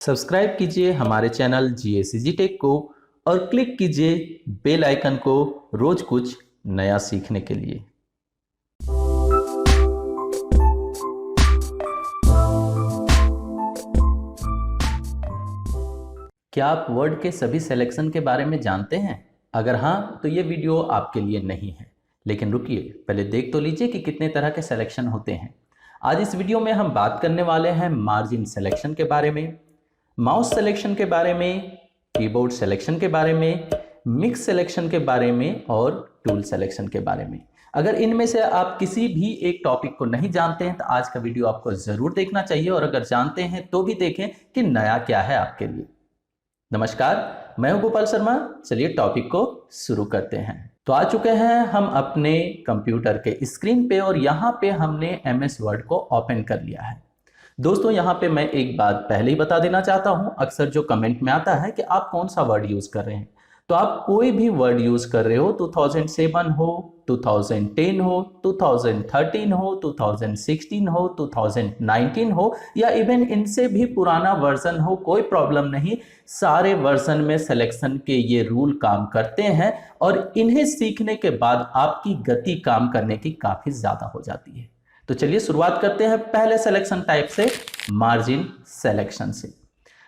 Subscribe कीजिए हमारे channel जीएसीजी take को और क्लिक कीजिए बेल आइकन को रोज कुछ नया सीखने के लिए। क्या आप वर्ड के सभी सिलेक्शन के बारे में जानते हैं? अगर हाँ, तो ये वीडियो आपके लिए नहीं है। लेकिन रुकिए, पहले देख तो लीजिए कि कितने तरह के सिलेक्शन होते हैं। आज इस वीडियो में हम बात करने वाले हैं मार्जिन सिलेक्शन के बारे में, माउस सिलेक्शन के बारे में, कीबोर्ड सिलेक्शन के बारे में, मिक्स सिलेक्शन के बारे में और टूल सिलेक्शन के बारे में। अगर इनमें से आप किसी भी एक टॉपिक को नहीं जानते हैं तो आज का वीडियो आपको जरूर देखना चाहिए, और अगर जानते हैं तो भी देखें कि नया क्या है आपके लिए। नमस्कार, मैं हूं गोपाल शर्मा। चलिए टॉपिक को शुरू करते हैं। तो आ चुके हैं हम अपने कंप्यूटर के स्क्रीन पे और यहाँ पे हमने MS वर्ड को ओपन कर लिया है। दोस्तों, यहाँ पे मैं एक बात पहले ही बता देना चाहता हूँ, अक्सर जो कमेंट में आता है कि आप कौन सा वर्ड यूज कर रहे हैं। तो आप कोई भी वर्ड यूज कर रहे हो, 2007 हो, 2010 हो, 2013 हो, 2016 हो, 2019 हो, या इवन इनसे भी पुराना वर्जन हो, कोई प्रॉब्लम नहीं। सारे वर्जन में सिलेक्शन के ये रूल काम करते हैं और इन्हें सीखने के बाद आपकी गति काम करने की काफी ज्यादा हो जाती है। तो चलिए शुरुआत करते हैं पहले सिलेक्शन टाइप से, मार्जिन सिलेक्शन से।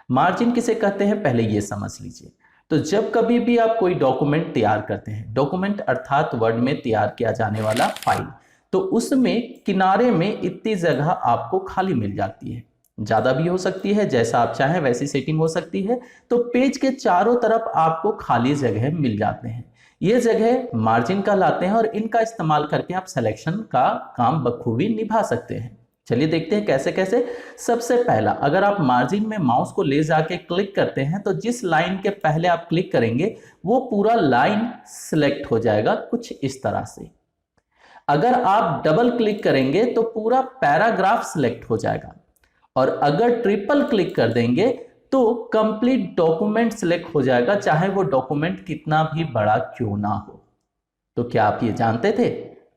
मार्जिन किसे कहते हैं पहले ये समझ लीजिए। तो जब कभी भी आप कोई डॉक्यूमेंट तैयार करते हैं, डॉक्यूमेंट अर्थात वर्ड में तैयार किया जाने वाला फाइल, तो उसमें किनारे में इतनी जगह आपको खाली मिल जाती है। ज्यादा भी हो सकती है, जैसा आप चाहें वैसी सेटिंग हो सकती है। तो पेज के चारों तरफ आपको खाली जगह मिल जाते हैं, ये जगह मार्जिन कहलाते हैं और इनका इस्तेमाल करके आप सिलेक्शन का काम बखूबी निभा सकते हैं। चलिए देखते हैं कैसे कैसे। सबसे पहला, अगर आप मार्जिन में माउस को ले जाके क्लिक करते हैं तो जिस लाइन के पहले आप क्लिक करेंगे वो पूरा लाइन सिलेक्ट हो जाएगा कुछ इस तरह से। अगर आप डबल क्लिक करेंगे तो पूरा पैराग्राफ सिलेक्ट हो जाएगा, और अगर ट्रिपल क्लिक कर देंगे तो कंप्लीट डॉक्यूमेंट सिलेक्ट हो जाएगा, चाहे वो डॉक्यूमेंट कितना भी बड़ा क्यों ना हो। तो क्या आप ये जानते थे?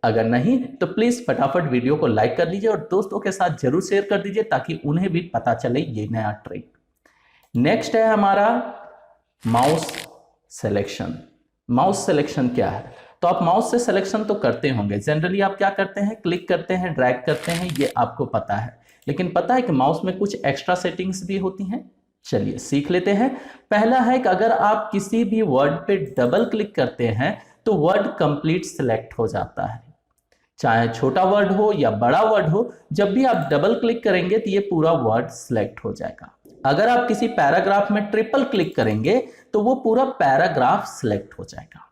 अगर नहीं तो प्लीज फटाफट वीडियो को लाइक कर लीजिए और दोस्तों के साथ जरूर शेयर कर दीजिए ताकि उन्हें भी पता चले ये नया ट्रिक। नेक्स्ट है हमारा माउस सिलेक्शन। माउस सिलेक्शन क्या है? तो आप माउस से सिलेक्शन तो करते होंगे। जनरली आप क्या करते हैं, क्लिक करते हैं, ड्रैग करते हैं, ये आपको पता है। लेकिन पता है कि माउस में कुछ एक्स्ट्रा सेटिंग्स भी होती हैं। चलिए सीख लेते हैं। पहला है कि अगर आप किसी भी वर्ड पे डबल क्लिक करते हैं तो वर्ड कंप्लीट सिलेक्ट हो जाता है, चाहे छोटा वर्ड हो या बड़ा वर्ड हो। जब भी आप डबल क्लिक करेंगे तो ये पूरा वर्ड सिलेक्ट हो जाएगा। अगर आप किसी पैराग्राफ में ट्रिपल क्लिक करेंगे तो वो पूरा पैराग्राफ सिलेक्ट हो जाएगा।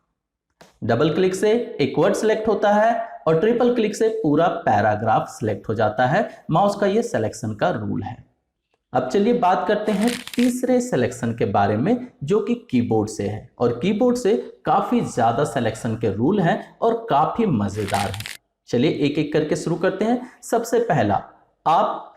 डबल क्लिक से एक वर्ड सिलेक्ट होता है और ट्रिपल क्लिक से पूरा पैराग्राफ सिलेक्ट हो जाता है। माउस का ये सिलेक्शन का रूल है। अब चलिए बात करते हैं तीसरे सिलेक्शन के बारे में, जो कि कीबोर्ड से है, और कीबोर्ड से काफी ज्यादा सिलेक्शन के रूल हैं और काफी मजेदार हैं। चलिए एक एक करके शुरू करते हैं। सबसे पहला, आप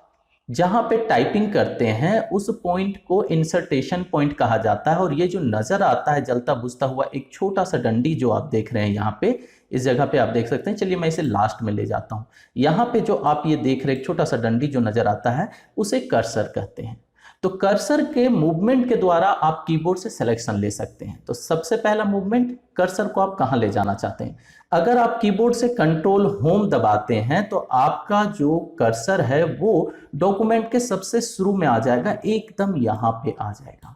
जहां पे टाइपिंग करते हैं उस पॉइंट को इंसर्टेशन पॉइंट कहा जाता है, और ये जो नजर आता है जलता बुझता हुआ एक छोटा सा डंडी जो आप देख रहे हैं यहाँ पे, इस जगह पे आप देख सकते हैं। चलिए मैं इसे लास्ट में ले जाता हूं। यहाँ पे जो आप ये देख रहे हैं छोटा सा डंडी जो नजर आता है उसे कर्सर कहते हैं। तो कर्सर के मूवमेंट के द्वारा आप कीबोर्ड से सिलेक्शन ले सकते हैं। तो सबसे पहला मूवमेंट, कर्सर को आप कहां ले जाना चाहते हैं। अगर आप कीबोर्ड से कंट्रोल होम दबाते हैं तो आपका जो कर्सर है वो डॉक्यूमेंट के सबसे शुरू में आ जाएगा, एकदम यहां पे आ जाएगा।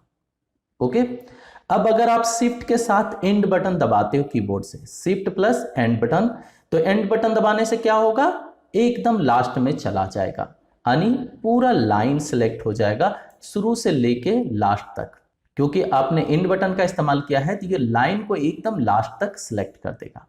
ओके। अब अगर आप शिफ्ट के साथ एंड बटन दबाते हो कीबोर्ड से, शिफ्ट प्लस एंड बटन, तो एंड बटन दबाने से क्या होगा, एकदम लास्ट में चला जाएगा, यानी पूरा लाइन सिलेक्ट हो जाएगा शुरू से लेके लास्ट तक। क्योंकि आपने एंड बटन का इस्तेमाल किया है तो ये लाइन को एकदम लास्ट तक सिलेक्ट कर देगा।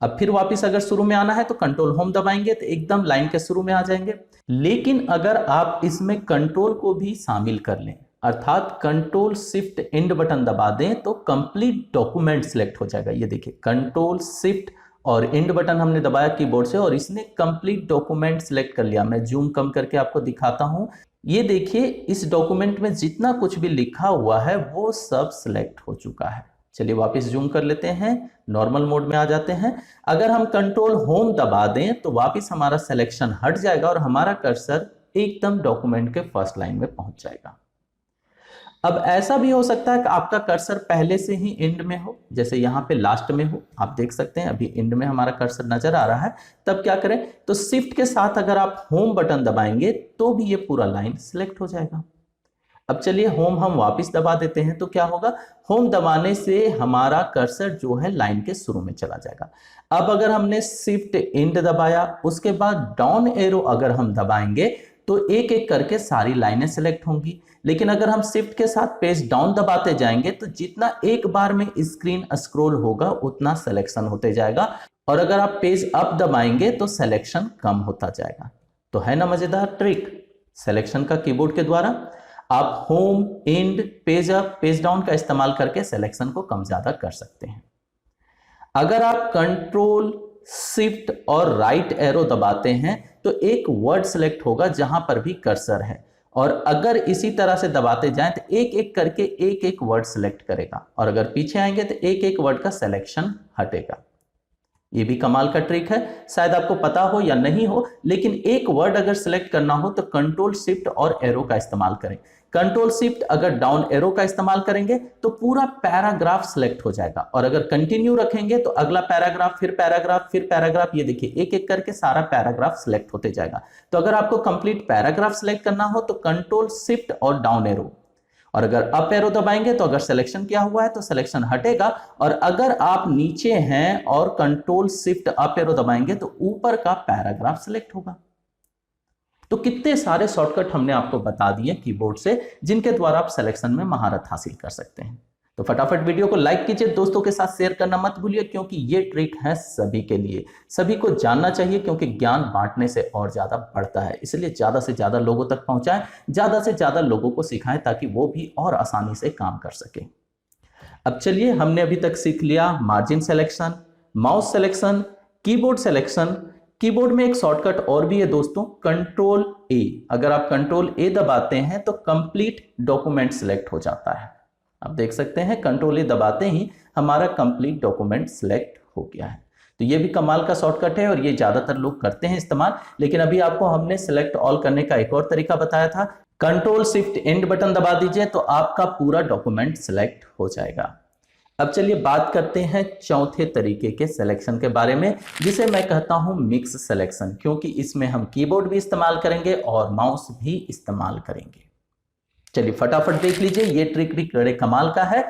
अब फिर वापस अगर शुरू में आना है तो कंट्रोल होम दबाएंगे तो एकदम लाइन के शुरू में आ जाएंगे। लेकिन अगर आप इसमें कंट्रोल को भी शामिल कर लें, अर्थात कंट्रोल शिफ्ट एंड बटन दबा दें, तो कंप्लीट डॉक्यूमेंट सिलेक्ट हो जाएगा। ये देखिए, कंट्रोल शिफ्ट और एंड बटन हमने दबाया कीबोर्ड से और इसने कंप्लीट डॉक्यूमेंट सिलेक्ट कर लिया। मैं जूम कम करके आपको दिखाता हूं। ये देखिए, इस डॉक्यूमेंट में जितना कुछ भी लिखा हुआ है वो सब सिलेक्ट हो चुका है। चलिए वापस जूम कर लेते हैं, नॉर्मल मोड में आ जाते हैं। अगर हम कंट्रोल होम दबा दें तो वापस हमारा सिलेक्शन हट जाएगा और हमारा कर्सर एकदम डॉक्यूमेंट के फर्स्ट लाइन में पहुंच जाएगा। अब ऐसा भी हो सकता है कि आपका कर्सर पहले से ही एंड में हो, जैसे यहाँ पे लास्ट में हो, आप देख सकते हैं अभी एंड में हमारा कर्सर नजर आ रहा है। तब क्या करें, तो शिफ्ट के साथ अगर आप होम बटन दबाएंगे तो भी ये पूरा लाइन सिलेक्ट हो जाएगा। अब चलिए होम हम वापस दबा देते हैं, तो क्या होगा, होम दबाने से हमारा कर्सर जो है लाइन के शुरू में चला जाएगा। अब अगर हमने शिफ्ट एंड दबाया, उसके बाद डाउन एरो अगर हम दबाएंगे तो एक एक करके सारी लाइनें सिलेक्ट होंगी। लेकिन अगर हम शिफ्ट के साथ पेज डाउन दबाते जाएंगे तो जितना एक बार में स्क्रीन स्क्रॉल होगा उतना सिलेक्शन होते जाएगा, और अगर आप पेज अप दबाएंगे तो सिलेक्शन कम होता जाएगा। तो है ना मजेदार ट्रिक सिलेक्शन का कीबोर्ड के द्वारा। आप home, and, page up, page down का इस्तेमाल करके सिलेक्शन को कम ज्यादा कर सकते हैं। अगर आप कंट्रोल, शिफ्ट और राइट एरो दबाते हैं तो एक वर्ड सिलेक्ट होगा जहां पर भी कर्सर है, और अगर इसी तरह से दबाते जाएं तो एक एक करके एक एक वर्ड सिलेक्ट करेगा, और अगर पीछे आएंगे तो एक एक वर्ड का सिलेक्शन हटेगा। ये भी कमाल का ट्रिक है, शायद आपको पता हो या नहीं हो, लेकिन एक वर्ड अगर सिलेक्ट करना हो तो कंट्रोल, शिफ्ट और एरो का इस्तेमाल करें। कंट्रोल शिफ्ट अगर डाउन एरो का इस्तेमाल करेंगे तो पूरा पैराग्राफ सिलेक्ट हो जाएगा, और अगर कंटिन्यू रखेंगे तो अगला पैराग्राफ, फिर पैराग्राफ, फिर पैराग्राफ, ये देखिए एक एक करके सारा पैराग्राफ सिलेक्ट होते जाएगा। तो अगर आपको कंप्लीट पैराग्राफ सिलेक्ट करना हो तो कंट्रोल, शिफ्ट और डाउन एरो, और अगर अप एरो दबाएंगे तो अगर सिलेक्शन किया हुआ है तो सिलेक्शन हटेगा, और अगर आप नीचे हैं और कंट्रोल, शिफ्ट, अप एरो दबाएंगे तो ऊपर का पैराग्राफ सिलेक्ट होगा। तो कितने सारे शॉर्टकट हमने आपको बता दिए कीबोर्ड से, जिनके द्वारा आप सिलेक्शन में महारत हासिल कर सकते हैं। तो फटाफट वीडियो को लाइक कीजिए, दोस्तों के साथ शेयर करना मत भूलिए, क्योंकि ये ट्रिक है सभी के लिए, सभी को जानना चाहिए, क्योंकि ज्ञान बांटने से और ज्यादा बढ़ता है। इसलिए ज्यादा से ज्यादा लोगों तक पहुंचाएं, ज्यादा से ज्यादा लोगों को सिखाएं, ताकि वो भी और आसानी से काम कर सके। अब चलिए, हमने अभी तक सीख लिया margin selection, mouse selection, keyboard selection. Keyboard में एक शॉर्टकट और भी है दोस्तों, कंट्रोल ए। अगर आप कंट्रोल ए दबाते हैं तो कंप्लीट डॉक्यूमेंट सिलेक्ट हो जाता है। आप देख सकते हैं कंट्रोल ए दबाते ही हमारा कंप्लीट डॉक्यूमेंट सिलेक्ट हो गया है। तो ये भी कमाल का शॉर्टकट है और ये ज्यादातर लोग करते हैं इस्तेमाल। लेकिन अभी आपको हमने सिलेक्ट ऑल करने का एक और तरीका बताया था, कंट्रोल, शिफ्ट, एंड बटन दबा दीजिए तो आपका पूरा डॉक्यूमेंट सिलेक्ट हो जाएगा। अब चलिए बात करते हैं चौथे तरीके के सिलेक्शन के बारे में, जिसे मैं कहता हूं मिक्स सिलेक्शन, क्योंकि इसमें हम कीबोर्ड भी इस्तेमाल करेंगे और माउस भी इस्तेमाल करेंगे। चलिए फटाफट देख लीजिए, ये ट्रिक भी बड़े कमाल का है।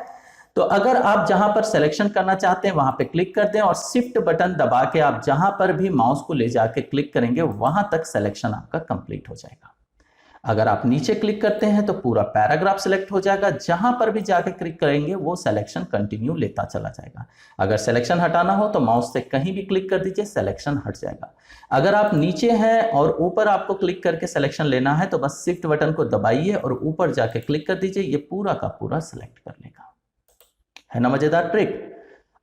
तो अगर आप जहां पर सिलेक्शन करना चाहते हैं वहां पे क्लिक कर दें, और शिफ्ट बटन दबा के आप जहां पर भी माउस को ले जाके क्लिक करेंगे वहां तक सिलेक्शन आपका कंप्लीट हो जाएगा। अगर आप नीचे क्लिक करते हैं तो पूरा पैराग्राफ सिलेक्ट हो जाएगा, जहां पर भी जाके क्लिक करेंगे वो सिलेक्शन कंटिन्यू लेता चला जाएगा। अगर सिलेक्शन हटाना हो तो माउस से कहीं भी क्लिक कर दीजिए, सिलेक्शन हट जाएगा। अगर आप नीचे हैं और ऊपर आपको क्लिक करके सिलेक्शन लेना है तो बस शिफ्ट बटन को दबाइए और ऊपर जाके क्लिक कर दीजिए, ये पूरा का पूरा सिलेक्ट कर लेगा। है ना मजेदार ट्रिक।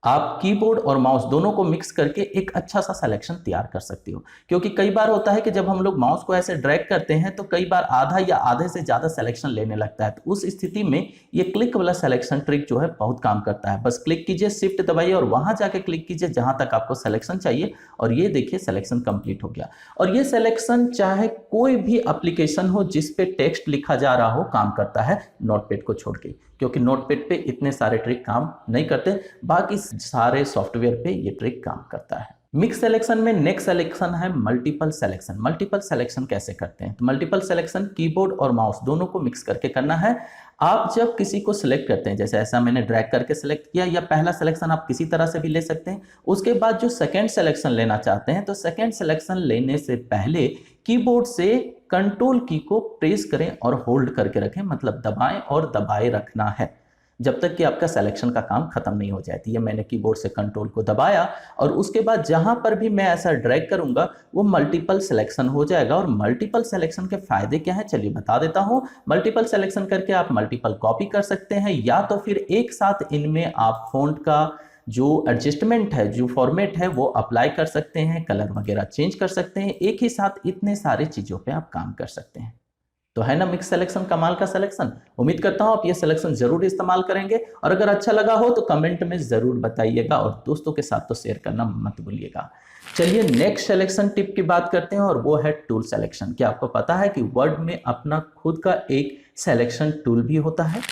आप कीबोर्ड और माउस दोनों को मिक्स करके एक अच्छा सा सिलेक्शन तैयार कर सकते हो, क्योंकि कई बार होता है कि जब हम लोग माउस को ऐसे ड्रैग करते हैं तो कई बार आधा या आधे से ज्यादा सिलेक्शन लेने लगता है। तो उस स्थिति में ये क्लिक वाला सिलेक्शन ट्रिक जो है बहुत काम करता है। बस क्लिक कीजिए, शिफ्ट दबाइए और वहां जाके क्लिक कीजिए जहां तक आपको सिलेक्शन चाहिए, और ये देखिए सिलेक्शन कंप्लीट हो गया। और ये सिलेक्शन चाहे कोई भी एप्लीकेशन हो जिस पे टेक्स्ट लिखा जा रहा हो काम करता है, नोटपैड को छोड़ के, क्योंकि नोटपैड पे इतने सारे ट्रिक काम नहीं करते, बाकी सारे सॉफ्टवेयर पे ये ट्रिक काम करता है। मिक्स सिलेक्शन में नेक्स्ट सिलेक्शन है मल्टीपल सिलेक्शन। मल्टीपल सिलेक्शन कैसे करते हैं? तो मल्टीपल सिलेक्शन कीबोर्ड और माउस दोनों को मिक्स करके करना है। आप जब किसी को सिलेक्ट करते हैं, जैसे ऐसा मैंने ड्रैग करके सिलेक्ट किया, या पहला सिलेक्शन आप किसी तरह से भी ले सकते हैं, उसके बाद जो सेकंड सिलेक्शन लेना चाहते हैं तो सेकंड सिलेक्शन लेने से पहले कीबोर्ड से कंट्रोल की को प्रेस करें और होल्ड करके रखें, मतलब दबाएं और दबाए रखना है जब तक कि आपका सिलेक्शन का काम खत्म नहीं हो जाती है। मैंने कीबोर्ड से कंट्रोल को दबाया और उसके बाद जहां पर भी मैं ऐसा ड्रैग करूंगा वो मल्टीपल सिलेक्शन हो जाएगा। और मल्टीपल सिलेक्शन के फायदे क्या है चलिए बता देता हूं। मल्टीपल सिलेक्शन करके आप मल्टीपल कॉपी कर सकते हैं, या तो फिर एक साथ इनमें आप फॉन्ट का जो एडजस्टमेंट है, जो फॉर्मेट है वो अप्लाई कर सकते हैं, कलर वगैरह चेंज कर सकते हैं। एक ही साथ इतने सारे चीजों पे आप काम कर सकते हैं। तो है ना मिक्स सिलेक्शन कमाल का सिलेक्शन। उम्मीद करता हूं आप ये सिलेक्शन जरूर इस्तेमाल करेंगे, और अगर अच्छा लगा हो तो कमेंट में जरूर बताइएगा, और दोस्तों के साथ तो शेयर करना मत भूलिएगा। चलिए नेक्स्ट सिलेक्शन टिप की बात करते हैं, और वो है टूल सिलेक्शन। क्या आपको पता है कि वर्ड में अपना खुद का एक सिलेक्शन टूल भी होता है?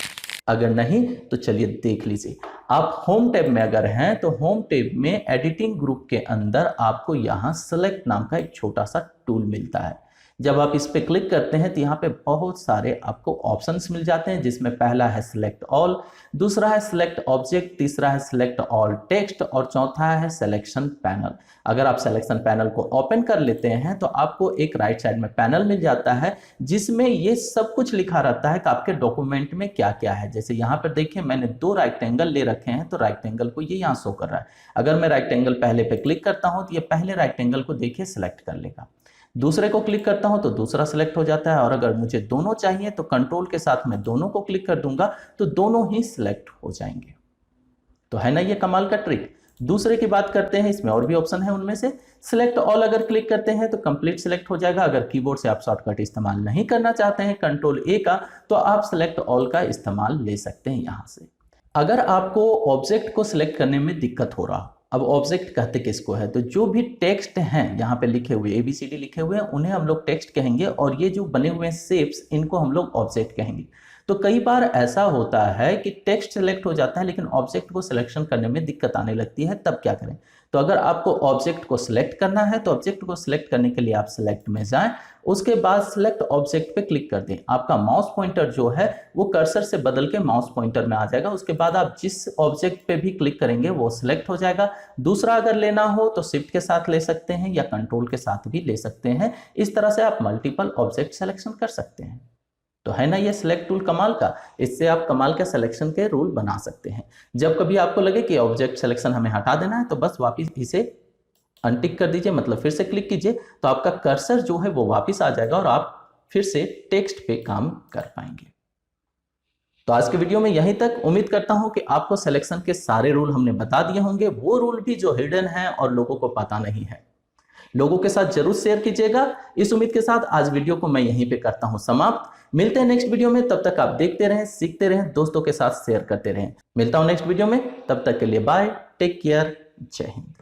अगर नहीं तो चलिए देख लीजिए। आप होम टैब में अगर हैं तो होम टैब में एडिटिंग ग्रुप के अंदर आपको यहाँ सेलेक्ट नाम का एक छोटा सा टूल मिलता है। जब आप इस पे क्लिक करते हैं तो यहाँ पे बहुत सारे आपको ऑप्शंस मिल जाते हैं, जिसमें पहला है सिलेक्ट ऑल, दूसरा है सिलेक्ट ऑब्जेक्ट, तीसरा है सिलेक्ट ऑल टेक्स्ट और चौथा है सिलेक्शन पैनल। अगर आप सिलेक्शन पैनल को ओपन कर लेते हैं तो आपको एक राइट साइड में पैनल मिल जाता है, जिसमें ये सब कुछ लिखा रहता है कि आपके डॉक्यूमेंट में क्या क्या है। जैसे यहाँ पर देखिए मैंने 2 रेक्टेंगल ले रखे हैं, तो रेक्टेंगल को ये यहाँ शो कर रहा है। अगर मैं रेक्टेंगल पहले पे क्लिक करता हूँ तो ये पहले रेक्टेंगल को देखिए सिलेक्ट कर लेगा, दूसरे को क्लिक करता हूं तो दूसरा सिलेक्ट हो जाता है, और अगर मुझे दोनों चाहिए तो कंट्रोल के साथ मैं दोनों को क्लिक कर दूंगा तो दोनों ही सिलेक्ट हो जाएंगे। तो है ना ये कमाल का ट्रिक। दूसरे की बात करते हैं, इसमें और भी ऑप्शन है, उनमें से सिलेक्ट ऑल अगर क्लिक करते हैं तो कंप्लीट सिलेक्ट हो जाएगा। अगर कीबोर्ड से आप शॉर्टकट इस्तेमाल नहीं करना चाहते हैं कंट्रोल ए का, तो आप सिलेक्ट ऑल का इस्तेमाल ले सकते हैं यहां से। अगर आपको ऑब्जेक्ट को सिलेक्ट करने में दिक्कत हो रहा, अब ऑब्जेक्ट कहते किसको है, तो जो भी टेक्स्ट हैं यहाँ पे लिखे हुए ABCD लिखे हुए हैं उन्हें हम लोग टेक्स्ट कहेंगे, और ये जो बने हुए शेप्स इनको हम लोग ऑब्जेक्ट कहेंगे। तो कई बार ऐसा होता है कि टेक्स्ट सिलेक्ट हो जाता है लेकिन ऑब्जेक्ट को सिलेक्शन करने में दिक्कत आने लगती है, तब क्या करें। तो अगर आपको ऑब्जेक्ट को सिलेक्ट करना है तो ऑब्जेक्ट को सिलेक्ट करने के लिए आप सिलेक्ट में जाएं, उसके बाद सिलेक्ट ऑब्जेक्ट पे क्लिक कर दें। आपका माउस पॉइंटर जो है वो कर्सर से बदल के माउस पॉइंटर में आ जाएगा। उसके बाद आप जिस ऑब्जेक्ट पे भी क्लिक करेंगे वो सिलेक्ट हो जाएगा। दूसरा अगर लेना हो तो शिफ्ट के साथ ले सकते हैं या कंट्रोल के साथ भी ले सकते हैं। इस तरह से आप मल्टीपल ऑब्जेक्ट सिलेक्शन कर सकते हैं। तो है ना ये सिलेक्ट टूल कमाल का। इससे आप कमाल के सिलेक्शन के रूल बना सकते हैं। जब कभी आपको लगे कि ऑब्जेक्ट सिलेक्शन हमें हटा देना है तो बस वापस इसे अनटिक कर दीजिए, मतलब फिर से क्लिक कीजिए, तो आपका कर्सर जो है वो वापस आ जाएगा और आप फिर से टेक्स्ट पे काम कर पाएंगे। तो आज के वीडियो में यहीं तक। उम्मीद करता हूं कि आपको सिलेक्शन के सारे रूल हमने बता दिए होंगे, वो रूल भी जो हिडन है और लोगों को पता नहीं है। लोगों के साथ जरूर शेयर कीजिएगा। इस उम्मीद के साथ आज वीडियो को मैं यहीं पे करता हूं समाप्त। मिलते हैं नेक्स्ट वीडियो में, तब तक आप देखते रहें, सीखते रहें, दोस्तों के साथ शेयर करते रहें। मिलता हूं नेक्स्ट वीडियो में, तब तक के लिए बाय, टेक केयर, जय हिंद।